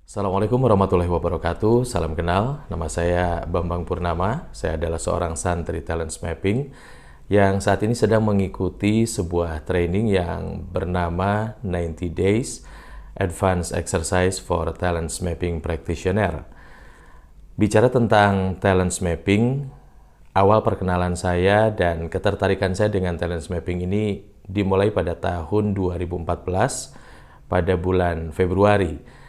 Assalamualaikum warahmatullahi wabarakatuh. Salam kenal, nama saya Bambang Purnama. Saya adalah seorang santri Talent Mapping yang saat ini sedang mengikuti sebuah training yang bernama 90 Days Advanced Exercise for Talent Mapping Practitioner. Bicara tentang Talent Mapping, awal perkenalan saya dan ketertarikan saya dengan Talent Mapping ini dimulai pada tahun 2014 pada bulan Februari.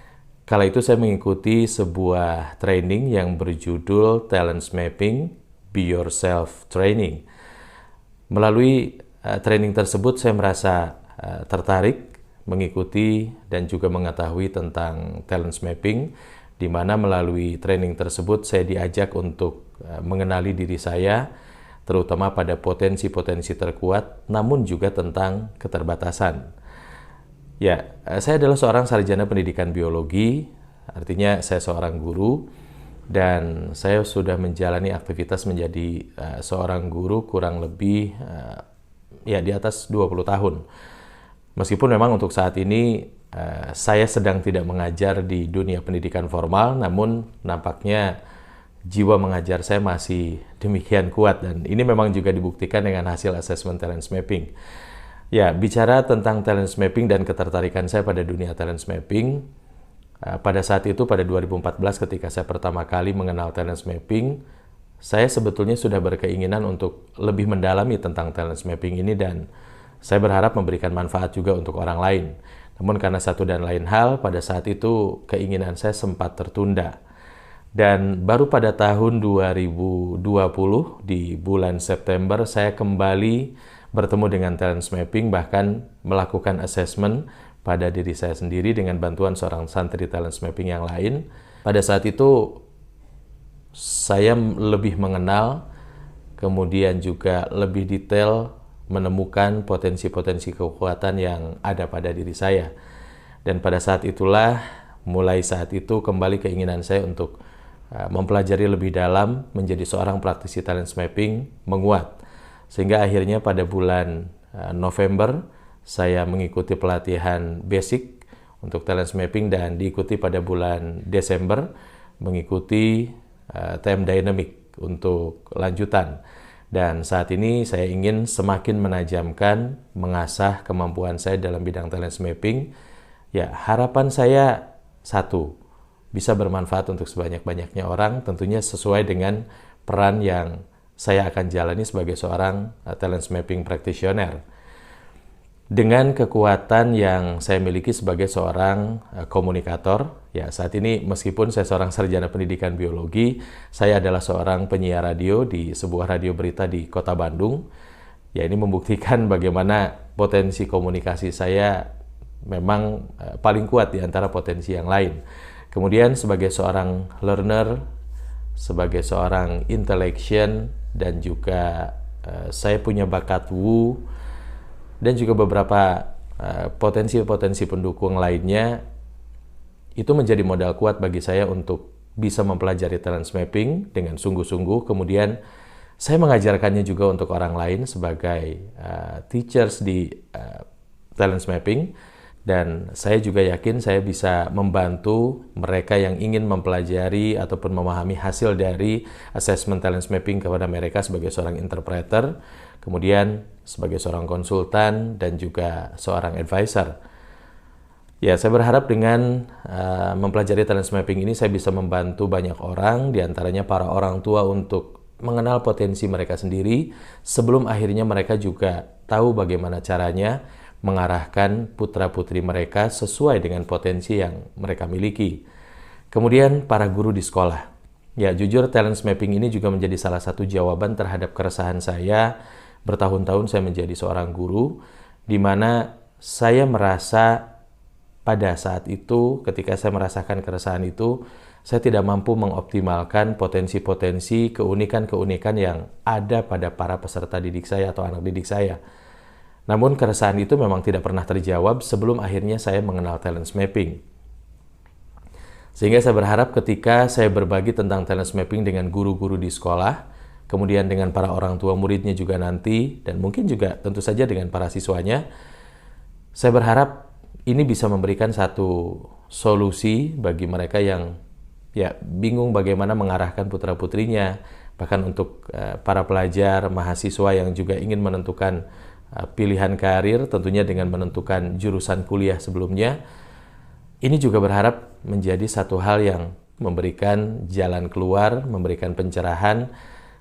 Kala itu saya mengikuti sebuah training yang berjudul Talent Mapping Be Yourself Training. Melalui training tersebut saya merasa tertarik mengikuti dan juga mengetahui tentang talent mapping, di mana melalui training tersebut saya diajak untuk mengenali diri saya, terutama pada potensi-potensi terkuat, namun juga tentang keterbatasan. Ya, saya adalah seorang sarjana pendidikan biologi, artinya saya seorang guru, dan saya sudah menjalani aktivitas menjadi seorang guru kurang lebih di atas 20 tahun. Meskipun memang untuk saat ini saya sedang tidak mengajar di dunia pendidikan formal, namun nampaknya jiwa mengajar saya masih demikian kuat, dan ini memang juga dibuktikan dengan hasil asesmen talent mapping. Ya, bicara tentang talent mapping dan ketertarikan saya pada dunia talent mapping, pada saat itu pada 2014 ketika saya pertama kali mengenal talent mapping, saya sebetulnya sudah berkeinginan untuk lebih mendalami tentang talent mapping ini dan saya berharap memberikan manfaat juga untuk orang lain. Namun karena satu dan lain hal, pada saat itu keinginan saya sempat tertunda. Dan baru pada tahun 2020 di bulan September saya kembali bertemu dengan talent mapping, bahkan melakukan assessment pada diri saya sendiri dengan bantuan seorang santri talent mapping yang lain. Pada saat itu saya lebih mengenal, kemudian juga lebih detail menemukan potensi-potensi kekuatan yang ada pada diri saya. Dan pada saat itulah, mulai saat itu kembali keinginan saya untuk mempelajari lebih dalam menjadi seorang praktisi talent mapping menguat. Sehingga akhirnya pada bulan November saya mengikuti pelatihan basic untuk talent mapping dan diikuti pada bulan Desember mengikuti TM Dynamic untuk lanjutan. Dan saat ini saya ingin semakin menajamkan, mengasah kemampuan saya dalam bidang talent mapping. Ya, harapan saya satu, bisa bermanfaat untuk sebanyak-banyaknya orang, tentunya sesuai dengan peran yang saya akan jalani sebagai seorang talent mapping practitioner. Dengan kekuatan yang saya miliki sebagai seorang komunikator, ya saat ini meskipun saya seorang sarjana pendidikan biologi, saya adalah seorang penyiar radio di sebuah radio berita di Kota Bandung. Ya, ini membuktikan bagaimana potensi komunikasi saya memang paling kuat di antara potensi yang lain. Kemudian sebagai seorang learner, sebagai seorang intellection, dan juga saya punya bakat Wu dan juga beberapa potensi-potensi pendukung lainnya, itu menjadi modal kuat bagi saya untuk bisa mempelajari talent mapping dengan sungguh-sungguh. Kemudian saya mengajarkannya juga untuk orang lain sebagai teachers di talent mapping. Dan saya juga yakin saya bisa membantu mereka yang ingin mempelajari ataupun memahami hasil dari assessment talent mapping kepada mereka sebagai seorang interpreter, kemudian sebagai seorang konsultan, dan juga seorang advisor. Ya, saya berharap dengan mempelajari talent mapping ini saya bisa membantu banyak orang, diantaranya para orang tua untuk mengenal potensi mereka sendiri sebelum akhirnya mereka juga tahu bagaimana caranya mengarahkan putra-putri mereka sesuai dengan potensi yang mereka miliki. Kemudian para guru di sekolah. Ya, jujur talent mapping ini juga menjadi salah satu jawaban terhadap keresahan saya. Bertahun-tahun saya menjadi seorang guru, di mana saya merasa pada saat itu, ketika saya merasakan keresahan itu, saya tidak mampu mengoptimalkan potensi-potensi, keunikan-keunikan yang ada pada para peserta didik saya atau anak didik saya. Namun keresahan itu memang tidak pernah terjawab sebelum akhirnya saya mengenal talent mapping. Sehingga saya berharap ketika saya berbagi tentang talent mapping dengan guru-guru di sekolah, kemudian dengan para orang tua muridnya juga nanti, dan mungkin juga tentu saja dengan para siswanya, saya berharap ini bisa memberikan satu solusi bagi mereka yang bingung bagaimana mengarahkan putra-putrinya, bahkan untuk para pelajar, mahasiswa yang juga ingin menentukan pilihan karir, tentunya dengan menentukan jurusan kuliah sebelumnya. Ini juga berharap menjadi satu hal yang memberikan jalan keluar, memberikan pencerahan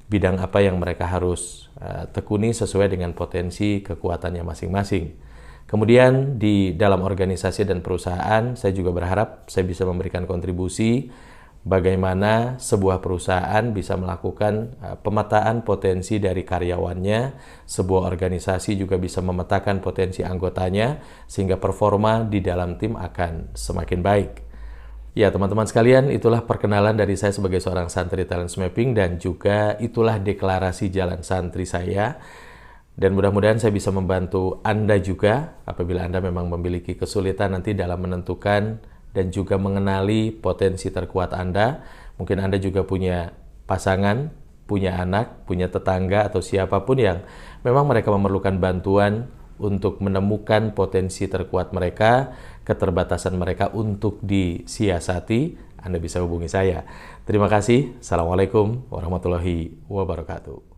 bidang apa yang mereka harus tekuni sesuai dengan potensi kekuatannya masing-masing. Kemudian di dalam organisasi dan perusahaan, saya juga berharap saya bisa memberikan kontribusi bagaimana sebuah perusahaan bisa melakukan pemetaan potensi dari karyawannya, sebuah organisasi juga bisa memetakan potensi anggotanya, sehingga performa di dalam tim akan semakin baik. Ya teman-teman sekalian, itulah perkenalan dari saya sebagai seorang santri Talents Mapping, dan juga itulah deklarasi jalan santri saya. Dan mudah-mudahan saya bisa membantu Anda juga apabila Anda memang memiliki kesulitan nanti dalam menentukan dan juga mengenali potensi terkuat Anda. Mungkin Anda juga punya pasangan, punya anak, punya tetangga, atau siapapun yang memang mereka memerlukan bantuan untuk menemukan potensi terkuat mereka, keterbatasan mereka untuk disiasati. Anda bisa hubungi saya. Terima kasih. Assalamualaikum warahmatullahi wabarakatuh.